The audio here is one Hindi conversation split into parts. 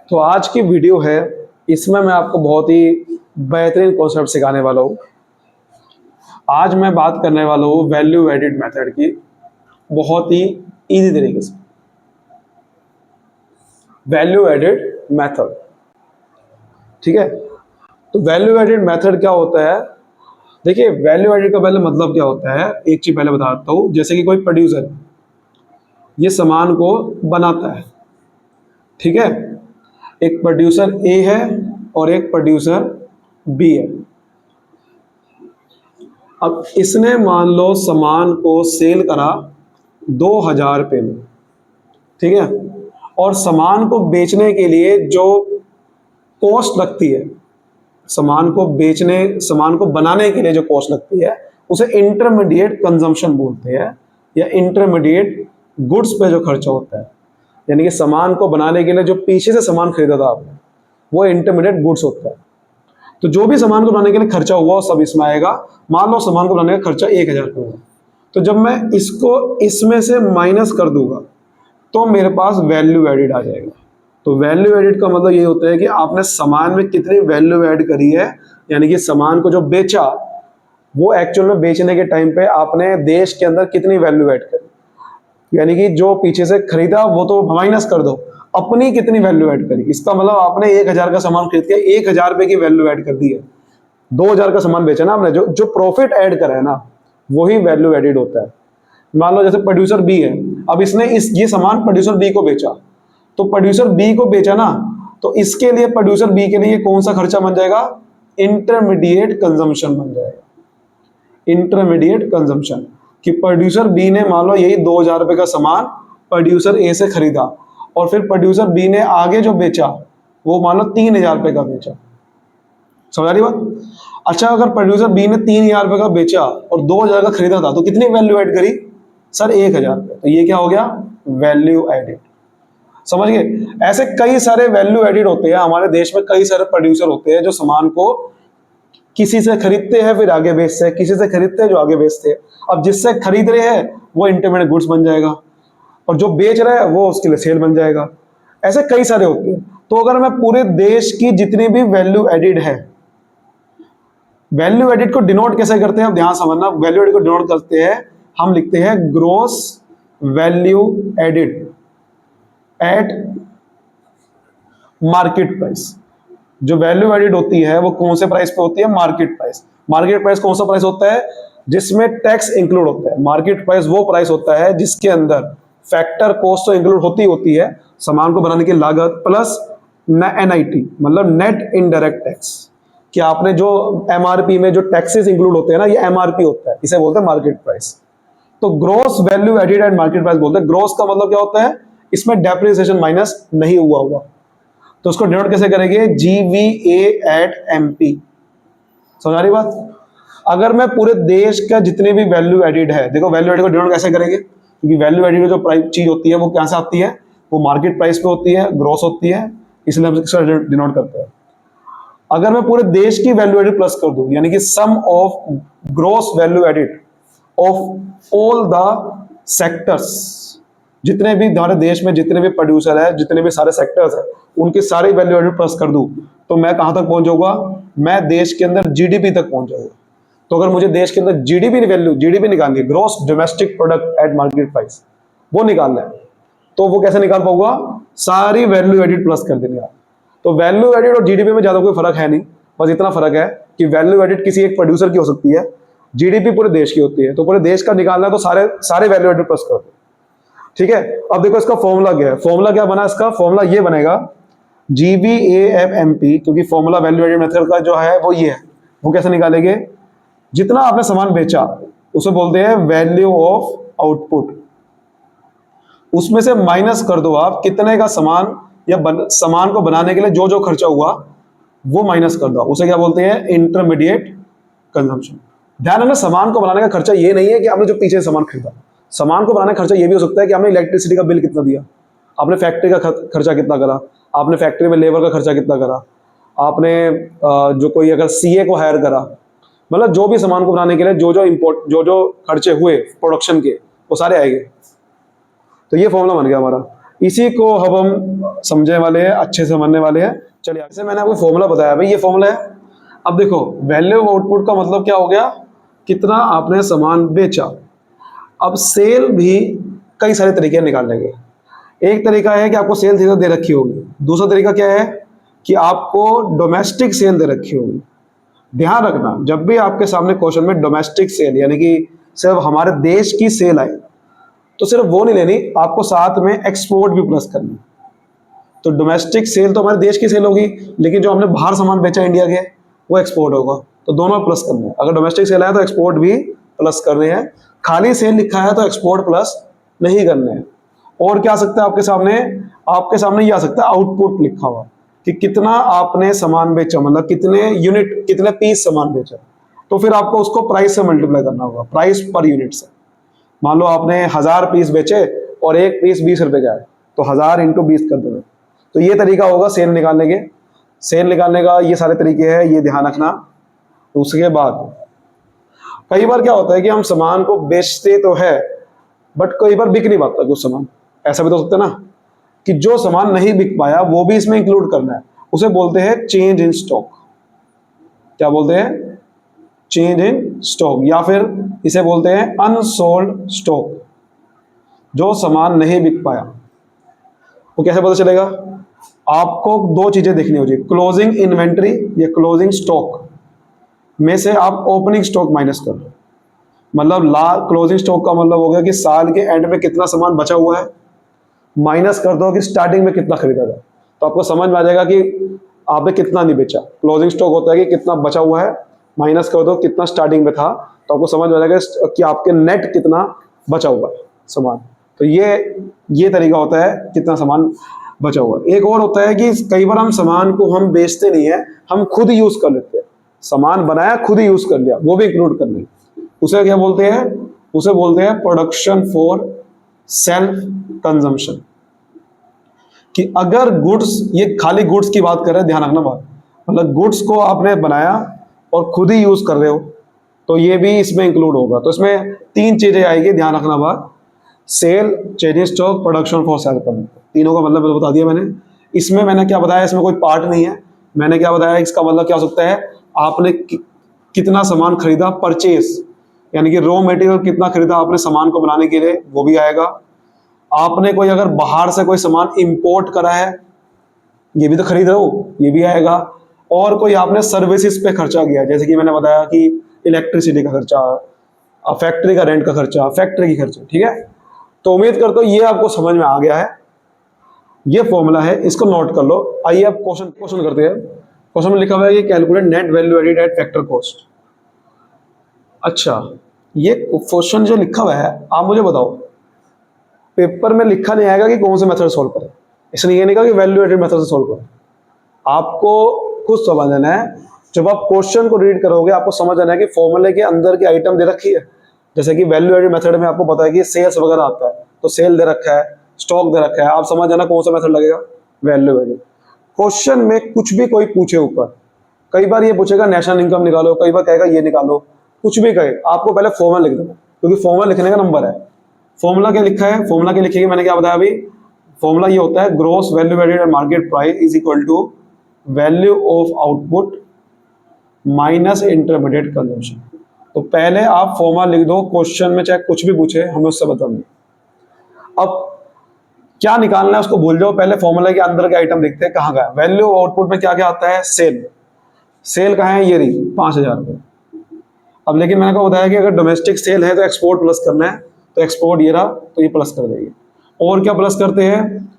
तो आज की वीडियो है, इसमें मैं आपको बहुत ही बेहतरीन कॉन्सेप्ट सिखाने वाला हूँ। आज मैं बात करने वाला हूँ वैल्यू एडिड मेथड की, बहुत ही इजी तरीके से। वैल्यू एडिड मेथड, ठीक है। तो वैल्यू एडिड मेथड क्या होता है? देखिए, वैल्यू एडिड का पहले मतलब क्या होता है, एक चीज पहले बताता हूँ। जैसे कि कोई प्रोड्यूसर ये सामान को बनाता है, ठीक है। एक प्रोड्यूसर ए है और एक प्रोड्यूसर बी है। अब इसने मान लो सामान को सेल करा 2000 रुपये में, ठीक है। और सामान को बेचने के लिए जो कॉस्ट लगती है, सामान को बनाने के लिए जो कॉस्ट लगती है, उसे इंटरमीडिएट कंजम्पशन बोलते हैं, या इंटरमीडिएट गुड्स पे जो खर्चा होता है। यानी कि सामान को बनाने के लिए जो पीछे से सामान खरीदा था आपने, वो इंटरमीडिएट गुड्स होता है। तो जो भी सामान को बनाने के लिए खर्चा हुआ सब इसमें आएगा। मान लो सामान को बनाने का खर्चा 1000 रुपये हुआ, तो जब मैं इसको इसमें से माइनस कर दूंगा तो मेरे पास वैल्यू एडिड आ जाएगा। तो वैल्यू एडिड का मतलब ये होता है कि आपने सामान में कितनी वैल्यू ऐड करी है, यानी कि सामान को जो बेचा, वो एक्चुअल में बेचने के टाइम पे आपने देश के अंदर कितनी वैल्यू ऐड करी। यानी कि जो पीछे से खरीदा वो तो माइनस कर दो, अपनी कितनी वैल्यू ऐड करी। इसका मतलब आपने 1000 का सामान खरीद के 1000 रुपए की वैल्यू ऐड कर दी है। 2000 का सामान बेचा ना आपने, जो जो प्रॉफिट ऐड करा है ना, वही वैल्यू एडिड होता है। मान लो जैसे प्रोड्यूसर बी है, अब इसने ये सामान प्रोड्यूसर बी को बेचा, तो प्रोड्यूसर बी को बेचा ना, तो इसके लिए प्रोड्यूसर बी के लिए कौन सा खर्चा बन जाएगा? इंटरमीडिएट कंजम्पशन बन जाएगा। इंटरमीडिएट कंजम्पशन कि प्रोड्यूसर बी ने मान लो यही 2000 रुपए का सामान प्रोड्यूसर ए से खरीदा, और फिर प्रोड्यूसर बी ने आगे जो बेचा वो मान लो 3000 रुपए का बेचा। समझ आ रही बात? अच्छा, अगर प्रोड्यूसर बी ने 3000 रुपए का बेचा और 2000 का खरीदा था, तो कितनी वैल्यू ऐड करी सर? 1000 रुपए। तो ये क्या हो गया? Value added. समझ गए? ऐसे कई सारे वैल्यू एडिड होते हैं हमारे देश में। कई सारे प्रोड्यूसर होते हैं जो सामान को किसी से खरीदते हैं फिर आगे बेचते हैं, किसी से खरीदते हैं जो आगे बेचते हैं। अब जिससे खरीद रहे हैं वो इंटरमीडिएट गुड्स बन जाएगा, और जो बेच रहा है वो उसके लिए सेल बन जाएगा। ऐसे कई सारे होते हैं। तो अगर मैं पूरे देश की जितनी भी वैल्यू एडिड है, वैल्यू एडिड को डिनोट कैसे करते हैं, अब ध्यान समझना। वैल्यू एडिड को डिनोट करते हैं, हम लिखते हैं gross value added eight market price. जो वैल्यू एडिड होती है वो कौन से प्राइस पे होती है? Market price. मार्केट प्राइस कौन सा प्राइस होता है? जिसमें टैक्स इंक्लूड होता है। मार्केट प्राइस वो प्राइस होता है जिसके अंदर फैक्टर कॉस्ट तो इंक्लूड होती है, सामान को बनाने की लागत प्लस NIT मतलब नेट इनडायरेक्ट टैक्स, कि आपने जो MRP में जो टैक्सेस इंक्लूड होते हैं ना, ये MRP होता है, इसे बोलते हैं मार्केट प्राइस। तो gross value added eight market price बोलते हैं। ग्रॉस का मतलब क्या होता है? इसमें डेप्रिसिएशन माइनस नहीं हुआ। तो उसको डिनोट कैसे करेंगे? GVA at MP। समझ आ रही बात? अगर मैं पूरे देश का जितने भी वैल्यू एडिड है, देखो वैल्यू एडिड को डिनोट कैसे करेंगे, क्योंकि वैल्यू एडिड जो प्राइस चीज होती है वो कहां से आती है? वो मार्केट प्राइस पे होती है, ग्रॉस होती है, इसलिए हम इसका डिनोट करते हैं। अगर मैं पूरे देश की वैल्यू एडिड प्लस कर दूं, यानी कि sum of gross value added of all the sectors, जितने भी हमारे देश में जितने भी प्रोड्यूसर है, जितने भी सारे सेक्टर्स है, उनके सारे वैल्यू एडिड प्लस कर दूं, तो मैं कहां तक पहुंच जाऊंगा? मैं देश के अंदर GDP तक पहुंच जाऊंगा। तो अगर मुझे देश के अंदर GDP निकालनी है, gross domestic product at market price, वो निकालना है, तो वो कैसे निकाल पाऊंगा? सारी वैल्यू एडिड प्लस कर देंगे आप। तो वैल्यू एडिड और GDP में ज्यादा कोई फर्क है नहीं, बस इतना फर्क है कि वैल्यू एडिड किसी एक प्रोड्यूसर की हो सकती है, GDP पूरे देश की होती है। तो पूरे देश का निकालना है तो सारे वैल्यू एडिड प्लस कर दो, ठीक है। अब देखो इसका फॉर्मूला क्या है? फॉर्मूला क्या बना? इसका फॉर्मूला ये बनेगा GVAFMP, क्योंकि फॉर्मूला वैल्यू एडिड मेथड का जो है वो ये है। वो कैसे निकालेंगे? जितना आपने सामान बेचा उसे बोलते हैं वैल्यू ऑफ आउटपुट, उसमें से माइनस कर दो आप कितने का सामान या सामान को बनाने के लिए जो जो खर्चा हुआ वो माइनस कर दो, उसे क्या बोलते हैं? Intermediate consumption. ध्यान रखना, सामान को बनाने का खर्चा ये नहीं है कि आपने जो पीछे सामान खरीदा। सामान को बनाने का खर्चा ये भी हो सकता है कि आपने इलेक्ट्रिसिटी का बिल कितना दिया, आपने फैक्ट्री का खर्चा कितना करा, आपने फैक्ट्री में लेबर का खर्चा कितना करा, आपने जो कोई अगर CA को हायर करा, मतलब जो भी सामान को बनाने के लिए जो जो खर्चे हुए प्रोडक्शन के, वो सारे आएंगे। तो ये फॉर्मूला बन गया हमारा। इसी को अब हम समझने वाले हैं, अच्छे से समझने वाले हैं। चलिए, जैसे मैंने आपको फॉर्मूला बताया भाई, ये फॉर्मूला है। अब देखो, वैल्यू ऑफ आउटपुट का मतलब क्या हो गया, कितना आपने सामान बेचा। अब सेल भी कई सारे तरीके निकालने के। एक तरीका है कि आपको सेल दे रखी होगी, दूसरा तरीका क्या है कि आपको डोमेस्टिक सेल दे रखी होगी। ध्यान रखना, जब भी आपके सामने क्वेश्चन में डोमेस्टिक सेल यानी कि सिर्फ हमारे देश की सेल आई, तो सिर्फ वो नहीं लेनी, आपको साथ में एक्सपोर्ट भी प्लस करनी। तो डोमेस्टिक सेल तो हमारे देश की सेल होगी, लेकिन जो हमने बाहर सामान बेचा इंडिया के, वो एक्सपोर्ट होगा। तो दोनों प्लस करने हैं। अगर डोमेस्टिक सेल आया तो एक्सपोर्ट भी प्लस करने हैं, खाली सेल लिखा है तो एक्सपोर्ट प्लस नहीं करने हैं। और क्या आ सकता है आपके सामने, आपके सामने ये आ सकता है आउटपुट लिखा हुआ कि कितना आपने सामान बेचा, मतलब कितने यूनिट, कितने पीस सामान बेचा। तो फिर आपको उसको प्राइस से मल्टीप्लाई करना होगा, प्राइस पर यूनिट से। मान लो आपने 1000 पीस बेचे और एक पीस 20 रुपए का है, तो 1000 इंटू 20 कर देना। तो ये तरीका होगा सेल निकालने के। सेल निकालने का ये सारे तरीके हैं, ये ध्यान रखना। उसके बाद कई बार क्या होता है कि हम सामान को बेचते तो है, बट कई बार बिक नहीं पाता कुछ सामान। ऐसा भी तो हो सकता है ना कि जो सामान नहीं बिक पाया वो भी इसमें इंक्लूड करना है। उसे बोलते हैं चेंज इन स्टॉक। क्या बोलते हैं? चेंज इन स्टॉक, या फिर इसे बोलते हैं अनसोल्ड स्टॉक। जो सामान नहीं बिक पाया वो कैसे पता चलेगा? आपको दो चीजें देखनी होगी, क्लोजिंग इन्वेंट्री या क्लोजिंग स्टॉक में से आप ओपनिंग स्टॉक माइनस कर दो। मतलब क्लोजिंग स्टॉक का मतलब हो गया कि साल के एंड में कितना सामान बचा हुआ है, माइनस कर दो कि स्टार्टिंग में कितना खरीदा था। तो आपको समझ में आ जाएगा कि आपने कितना नहीं बेचा। क्लोजिंग स्टॉक होता है कि कितना बचा हुआ है, माइनस कर दो कितना स्टार्टिंग में था, तो आपको समझ में आ जाएगा कि आपके नेट कितना बचा हुआ है सामान। तो ये तरीका होता है कितना सामान बचा हुआ है। एक और होता है कि कई बार हम सामान को हम बेचते नहीं है, हम खुद यूज कर लेते हैं। सामान बनाया, खुद ही यूज कर लिया, वो भी इंक्लूड कर लें। उसे क्या बोलते हैं? उसे बोलते हैं प्रोडक्शन फॉर सेल्फ कंजम्पशन। कि अगर गुड्स, ये खाली गुड्स की बात कर रहे हैं, ध्यान रखना बात, मतलब गुड्स को आपने बनाया और खुद ही यूज कर रहे हो, तो ये भी इसमें इंक्लूड होगा। तो इसमें तीन चीजें आएगी, ध्यान रखना बात, sale, change stock, production for sale consumption. तीनों का मतलब बता दिया मैंने। इसमें मैंने क्या बताया, इसमें कोई पार्ट नहीं है। मैंने क्या बताया, इसका मतलब क्या हो सकता है, आपने कितना सामान खरीदा, परचेज यानी कि रॉ मटेरियल कितना खरीदा आपने सामान को बनाने के लिए, वो भी आएगा। आपने कोई अगर बाहर से कोई सामान इंपोर्ट करा है, ये भी तो खरीद रहे हो, ये भी आएगा। और कोई आपने सर्विसेज पे खर्चा किया, जैसे कि मैंने बताया कि इलेक्ट्रिसिटी का खर्चा, फैक्ट्री का रेंट का खर्चा, फैक्ट्री की खर्चा, ठीक है। तो उम्मीद करता हूं ये आपको समझ में आ गया है। ये फॉर्मूला है, इसको नोट कर लो। आइए अब क्वेश्चन करते हैं। क्वेश्चन में लिखा हुआ है कि calculate net value added at factor cost. अच्छा, ये क्वेश्चन जो लिखा हुआ है, आप मुझे बताओ, पेपर में लिखा नहीं आएगा कि कौन से मेथड सोल्व करें। इसलिए ये नहीं कहा कि वैल्यू एडेड मेथड से सोल्व करें। आपको खुद समझना है। जब आप क्वेश्चन को रीड करोगे, आपको समझ आना है कि फॉर्मूले के अंदर की आइटम दे रखी है। जैसे कि वैल्यू एडेड मेथड में आपको पता है कि सेल्स वगैरह आता है, तो सेल दे रखा है, स्टॉक दे रखा है। आप समझ जाना कौन सा मेथड लगेगा, वैल्यू एडेड। क्वेश्चन में कुछ भी कोई पूछे ऊपर, कई बार ये पूछेगा नेशनल इनकम निकालो, कई बार कहेगा ये निकालो, कुछ भी कहे, आपको पहले फॉर्मूला लिख देना, क्योंकि फॉर्मूला लिखने का नंबर है। फॉर्मूला क्या लिखा है, फॉर्मूला क्या लिखेगी, मैंने क्या बताया अभी। फॉर्मूला ये होता है, gross value added at market price is equal to value of output minus intermediate consumption. तो पहले आप फॉर्मूला लिख दो, क्वेश्चन में चाहे कुछ भी पूछे, हमें उससे बताएंगे। अब क्या निकालना है उसको भूल जाओ, पहले फॉर्मूला के अंदर के आइटम देखते हैं कहाँ गया। वैल्यू आउटपुट में क्या क्या आता है, सेल। सेल कहाँ है, ये रही 5000 रुपये। अब लेकिन मैंने को बताया कि अगर डोमेस्टिक सेल है तो एक्सपोर्ट प्लस करना है, तो एक्सपोर्ट ये रहा, तो ये प्लस कर देंगे। और क्या प्लस करते हैं,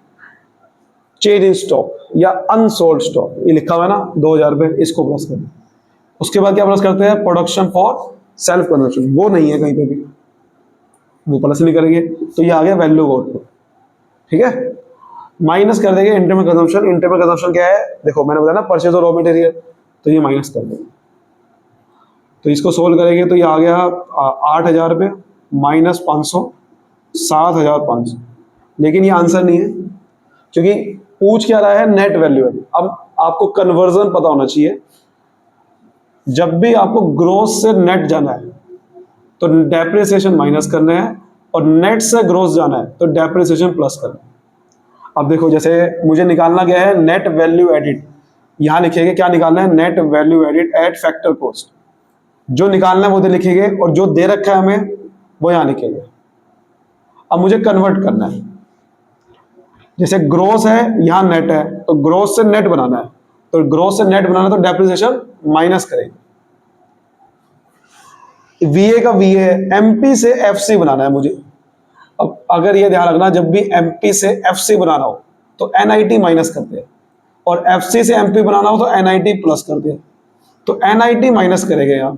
चेंज इन स्टॉक या अनसोल्ड स्टॉक, ये लिखा हुआ है ना 2000 रुपये, इसको प्लस कर दें। उसके बाद क्या प्लस करते हैं, प्रोडक्शन फॉर सेल्फ कंजम्पशन, वो नहीं है कहीं पे भी, वो प्लस नहीं करेंगे, तो ये आ गया वैल्यू आउटपुट, ठीक है। माइनस कर देंगे इंटरनल कंजम्पशन। इंटरनल कंजम्पशन क्या है, देखो मैंने बताया ना, परचेज और रॉ मटेरियल, तो ये माइनस कर देंगे। तो इसको सोल्व करेंगे तो ये आ गया 8000 रुपये माइनस 500, 7500। लेकिन ये आंसर नहीं है, क्योंकि पूछ क्या रहा है, नेट वैल्यू है। अब आपको कन्वर्जन पता होना चाहिए। जब भी आपको ग्रोस से नेट जाना है तो डेप्रिसिएशन माइनस करना है, और नेट से ग्रोस जाना है तो डेप्रिसिएशन प्लस करना है। अब देखो जैसे मुझे निकालना क्या है, नेट वैल्यू एडिड, यहाँ लिखेंगे क्या निकालना है, net value added eight factor cost, जो निकालना है वो दे लिखेंगे और जो दे रखा है हमें वो यहाँ लिखेंगे। अब मुझे कन्वर्ट करना है, जैसे ग्रोस है यहाँ नेट है, तो ग्रोस से नेट बनाना है, तो ग्रोस से नेट बनाना है तो डेप्रिसिएशन माइनस करेंगे, वीए का वीए है, एमपी से एफसी बनाना है मुझे। अब अगर ये ध्यान रखना, जब भी एमपी से एफसी बनाना हो तो एनआईटी माइनस करते हैं, और एफसी से एमपी बनाना हो तो एनआईटी प्लस करते हैं, तो एनआईटी माइनस करेंगे यहाँ,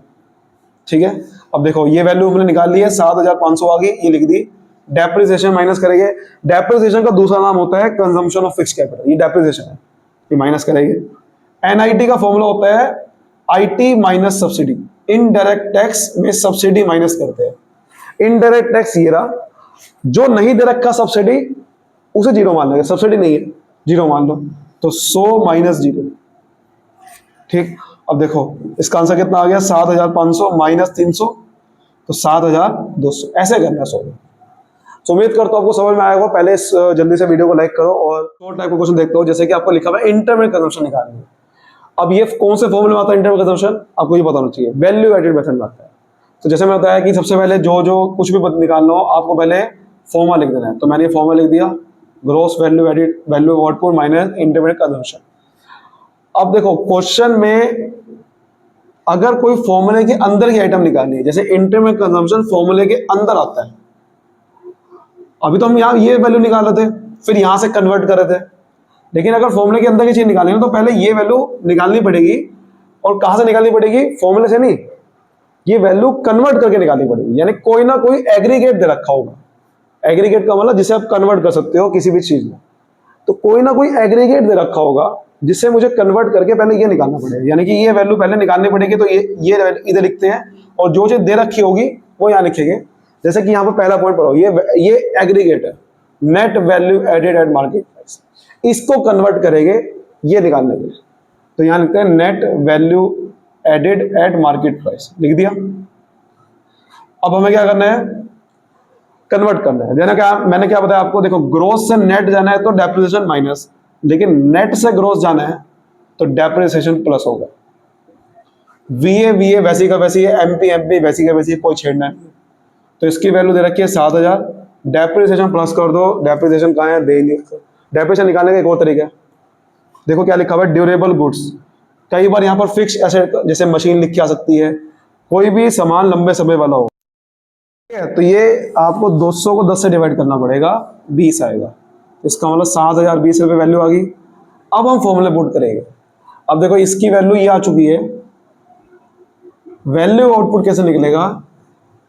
ठीक है। अब देखो ये वैल्यू हमने निकाल ली है, 7500 आ गई, ये लिख दी। डेप्रिसिएशन माइनस करेंगे, डेप्रिसिएशन का दूसरा नाम होता है कंजम्पशन ऑफ फिक्स कैपिटल, ये डेप्रिसिएशन है, ये माइनस करेंगे। एनआईटी का फॉर्मूला होता है IT minus subsidy, indirect tax में सब्सिडी माइनस करते हैं। इनडायरेक्ट टैक्स ये रहा, जो नहीं दे रखा सब्सिडी उसे जीरो मान लेंगे, सब्सिडी नहीं है जीरो मान लो, तो 100 माइनस जीरो, ठीक। अब देखो इसका आंसर कितना आ गया, 7500 माइनस 300, तो 7200, ऐसे करना है सॉल्व। तो उम्मीद करता हूं आपको समझ में आएगा। पहले इस जल्दी से वीडियो को लाइक करो और शॉर्ट टाइप का क्वेश्चन देखते हो, जैसे कि आपको लिखा हुआ है इंटरमीडिएट कंजम्पशन निकालनी है। अब ये कौन से फॉर्मूले में आता है इंटरमीडिएट कंजम्पशन, आपको ये पता होना चाहिए, वैल्यू एडेड मेथड में आता है। तो जैसे मैंने बताया कि सबसे पहले जो जो कुछ भी निकालना हो आपको पहले फॉर्मूला लिख देना है, तो मैंने ये फॉर्मूला लिख दिया, gross value added value of output minus intermediate consumption. अब देखो क्वेश्चन में अगर कोई फॉर्मूले के अंदर की आइटम निकालनी है, जैसे इंटरमीडिएट कंजम्पशन फॉर्मूले के अंदर आता है, अभी तो हम यहाँ ये वैल्यू निकाल रहे थे, फिर यहां से कन्वर्ट कर रहे थे, लेकिन अगर फॉर्मूले के अंदर की चीज निकालनी है तो पहले ये वैल्यू निकालनी पड़ेगी, और कहां से निकालनी पड़ेगी, फॉर्मूले से नहीं, ये वैल्यू कन्वर्ट करके निकालनी पड़ेगी, यानी कोई ना कोई एग्रीगेट दे रखा होगा। एग्रीगेट का मतलब जिसे आप कन्वर्ट कर सकते हो किसी भी चीज में, तो कोई ना कोई एग्रीगेट दे रखा होगा जिससे मुझे कन्वर्ट करके पहले ये निकालना पड़ेगा, यानी कि ये वैल्यू पहले निकालनी पड़ेगी, तो ये इधर लिखते हैं, और जो चीज दे रखी होगी वो यहाँ लिखेंगे। जैसे कि यहाँ पर पहला पॉइंट पढ़ो, ये एग्रीगेट है, net value added at market price, इसको कन्वर्ट करेंगे ये निकालने के लिए, तो यहाँ लिखते हैं net value added at market price, लिख दिया। अब हमें क्या करना है, कन्वर्ट करना है। मैंने क्या बताया आपको, देखो ग्रोस से नेट जाना है तो डेप्रिसिएशन माइनस, लेकिन नेट से ग्रोस जाना है तो डेप्रिसिएशन प्लस होगा। वीए वीए वैसी का वैसी है, एमपी एमपी वैसी का वैसी है, कोई छेड़ना नहीं। तो इसकी वैल्यू दे रखी है 7000, डेप्रिसिएशन प्लस कर दो, डेप्रिसिएशन कहाँ है, दे नहीं। डेप्रिसिएशन निकालने का एक और तरीका है, देखो क्या लिखा हुआ है, ड्यूरेबल गुड्स। कई बार यहाँ पर फिक्स एसेट जैसे मशीन लिख के आ सकती है, कोई भी सामान लंबे समय वाला हो, ठीक है, तो ये आपको 200 को 10 से डिवाइड करना पड़ेगा, 20 आएगा, इसका मतलब 7020 रुपये वैल्यू आ गई। अब हम फॉर्मूला पुट करेंगे। अब देखो इसकी वैल्यू ये आ चुकी है, वैल्यू आउटपुट कैसे निकलेगा,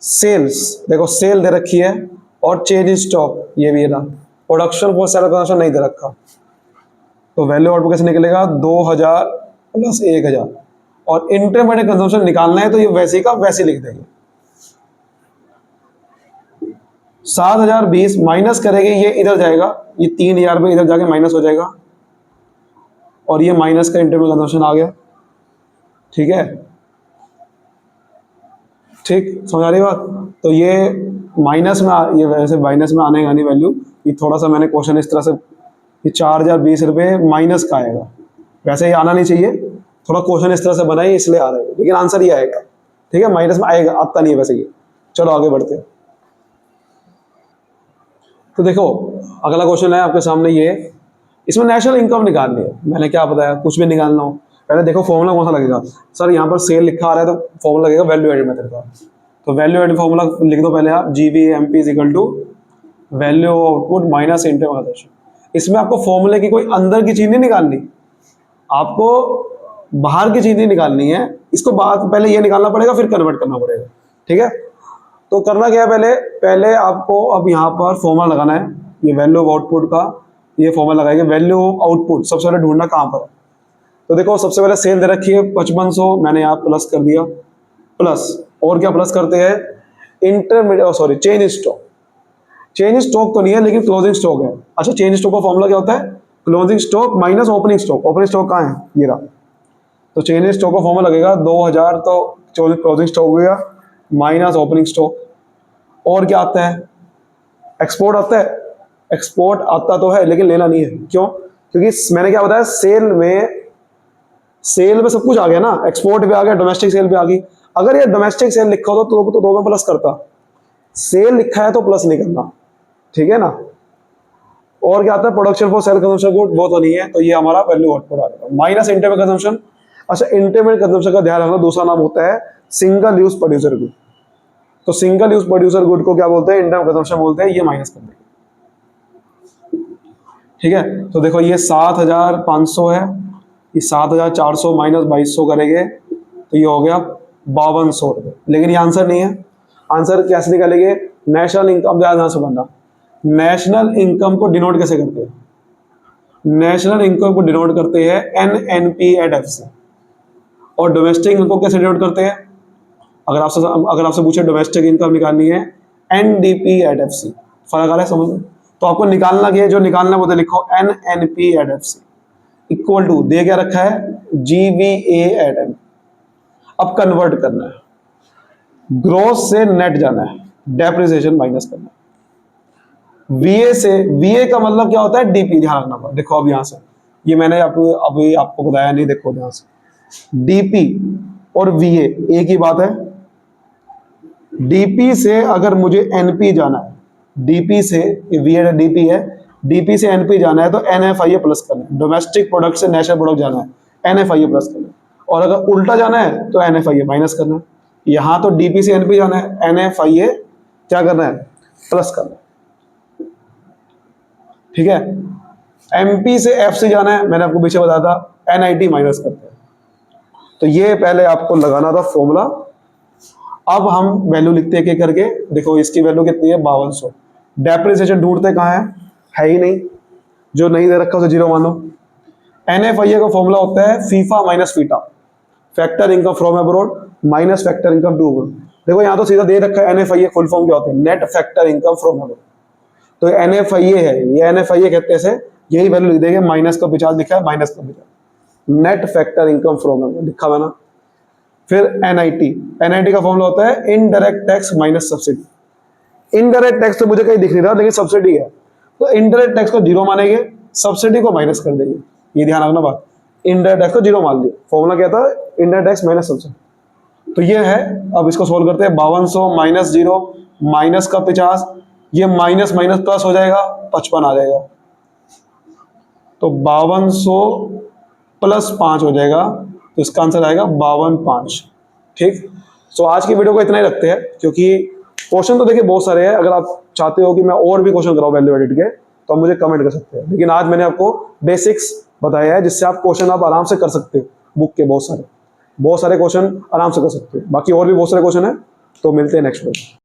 सेल्स, देखो सेल दे रखी है, और चेंज इन स्टॉक ये भी है ना, प्रोडक्शन को सेल कंजम्पशन नहीं दे रखा, तो वैल्यू आउटपुट कैसे निकलेगा, 2000 प्लस 1000, और इंटरमीडिएट कंजम्पशन निकालना है तो ये वैसे का वैसे लिख देंगे। 7020 माइनस करेंगे, ये इधर जाएगा, ये 3000 रुपये इधर जाके माइनस हो जाएगा, और ये माइनस का इंटरमीडिएट कंजम्पशन आ गया, ठीक है, ठीक समझ आ रही बात। तो ये माइनस में, ये वैसे माइनस में आने वाली वैल्यू, ये थोड़ा सा मैंने क्वेश्चन इस तरह से, ये 4020 रुपये माइनस का आएगा, वैसे ये आना नहीं चाहिए, थोड़ा क्वेश्चन इस तरह से बनाइए इसलिए आ रहा है, लेकिन आंसर ये आएगा, ठीक है, माइनस में आएगा, आता नहीं है वैसे ये। चलो आगे बढ़ते हैं। तो देखो अगला क्वेश्चन है आपके सामने, ये इसमें नेशनल इनकम निकालनी है। मैंने क्या बताया, कुछ भी निकालना हो पहले देखो फॉर्मूला कौन सा लगेगा, सर यहाँ पर सेल लिखा आ रहा है तो फॉर्मूला लगेगा वैल्यू एडेड मेथड का, तो वैल्यू एडेड फॉर्मूला लिख दो पहले आप, GVMP is equal to value output minus intermediate consumption. इसमें आपको फॉर्मूले की कोई अंदर की चीज नहीं निकालनी, आपको बाहर की चीज नहीं निकालनी है, इसको बाद पहले ये निकालना पड़ेगा फिर कन्वर्ट करना पड़ेगा, ठीक है। तो करना क्या है, पहले आपको अब यहाँ पर फॉर्मूला लगाना है, ये वैल्यू ऑफ आउटपुट का ये फॉर्मूला लगाएंगे, वैल्यू ऑफ आउटपुट सबसे पहले ढूंढना कहाँ पर है, तो देखो सबसे पहले सेल दे रखी है 5500, मैंने यहाँ प्लस कर दिया, प्लस और क्या प्लस करते हैं, intermediate sorry change in stock, change in stock तो नहीं है लेकिन क्लोजिंग स्टॉक है। अच्छा चेंज इन स्टॉक का फॉर्मूला क्या होता है, closing stock minus opening stock, opening stock कहाँ है, ये रहा, तो चेंज इन स्टॉक का फॉर्मूला लगेगा 2000, तो क्लोजिंग स्टॉक हो गया माइनस ओपनिंग स्टॉक, और क्या आता है, एक्सपोर्ट आता है, एक्सपोर्ट आता तो है लेकिन लेना नहीं है। क्यों? क्योंकि मैंने क्या बताया, सेल में सब कुछ आ गया ना, एक्सपोर्ट भी आ गया, डोमेस्टिक सेल भी आ गई। अगर ये डोमेस्टिक सेल लिखा हो तो दो में प्लस करता, सेल लिखा है तो प्लस नहीं करना, ठीक है ना। और क्या आता है, production for sale consumption good, वो तो नहीं है, तो ये हमारा वैल्यू आउटपुट आ जाएगा। Minus intermediate consumption. अच्छा, इंटरमीडिएट कंजम्पशन का ध्यान रखना, दूसरा नाम होता है सिंगल यूज प्रोड्यूसर गुड। तो सिंगल यूज प्रोड्यूसर गुड को क्या बोलते हैं, इंटरमीडिएट कंजम्पशन बोलते हैं। ये माइनस कर देंगे, ठीक है। तो देखो ये 7500 है, ये 7400 माइनस 2200 करेंगे तो ये हो गया 5200 रुपये। लेकिन ये आंसर नहीं है। आंसर कैसे निकालेंगे, नेशनल इनकम, ध्यान से बनना, नेशनल इनकम को डिनोट कैसे करते हैं, नेशनल इनकम को डिनोट करते हैं NNP/F से। और डोमेस्टिक इनकम को कैसे डिनोट करते हैं, अगर आपसे पूछे डोमेस्टिक इनकम निकालनी है NDP/F से। फर्क आ रहा है समझ में? तो आपको निकालना क्या है, जो निकालना है वो तो लिखो NNP/F से इक्वल टू दे क्या रखा है GVA/M। अब कन्वर्ट करना है, ग्रोस से नेट जाना है, डेप्रिसिएशन माइनस करना है। VA से, VA का मतलब क्या होता है DP, ध्यान रखना पड़ा। देखो अब यहां से, ये मैंने अभी आपको बताया नहीं, देखो ध्यान से, DP और VA एक ही बात है। DP से अगर मुझे NP जाना है, DP से, VA DP है, DP से NP जाना है तो NFIA प्लस करना है। डोमेस्टिक प्रोडक्ट से नेशनल प्रोडक्ट जाना है, NFIA प्लस करना है। और अगर उल्टा जाना है तो NFIA माइनस करना है। यहां तो DP से NP जाना है, NFIA क्या करना है, प्लस करना है, ठीक है। MP से FC जाना है, मैंने आपको पीछे बताया था, NIT माइनस करते हैं। तो ये पहले आपको लगाना था फॉर्मूला। अब हम वैल्यू लिखते हैं क्या करके, देखो इसकी वैल्यू कितनी है 5200। डेप्रिसिएशन ढूंढते कहाँ है ही नहीं, जो नहीं दे रखा उसे जीरो मानो। NFIA का फॉर्मूला होता है FIFA minus FITA, factor income from abroad minus factor income to abroad. देखो यहाँ तो सीधा दे रखा है NFIA फुल फॉर्म क्या होता है, net factor income from abroad. तो NFIA है, ये NFIA कहते हैं, यही वैल्यू लिख देंगे, माइनस का 50 लिखा है, माइनस का 50, net factor income from abroad लिखा हुआ ना। फिर NIT का फॉर्मूला होता है indirect tax minus subsidy. Indirect tax तो मुझे कहीं दिख नहीं रहा, लेकिन सब्सिडी है, तो इनडायरेक्ट टैक्स को जीरो मानेंगे, सब्सिडी को माइनस कर देंगे। ये ध्यान रखना बात, इनडायरेक्ट टैक्स को जीरो मान लिया। फॉर्मूला क्या था, इनडायरेक्ट टैक्स माइनस सब्सिडी। तो ये है, अब इसको सोल्व करते हैं। 5200 माइनस 0 माइनस का 50, ये माइनस माइनस प्लस हो जाएगा, 55 आ जाएगा। तो 5200 प्लस 5 हो जाएगा, तो इसका आंसर आएगा 52,500। ठीक, सो आज की वीडियो को इतना ही रखते हैं, क्योंकि क्वेश्चन तो देखिए बहुत सारे हैं। अगर आप चाहते हो कि मैं और भी क्वेश्चन कराऊं वैल्यू एडिट के, तो आप मुझे कमेंट कर सकते हैं। लेकिन आज मैंने आपको बेसिक्स बताया है, जिससे आप क्वेश्चन आप आराम से कर सकते हो। बुक के बहुत सारे क्वेश्चन आराम से कर सकते हो। बाकी और भी बहुत सारे क्वेश्चन है, तो मिलते हैं नेक्स्ट वीडियो।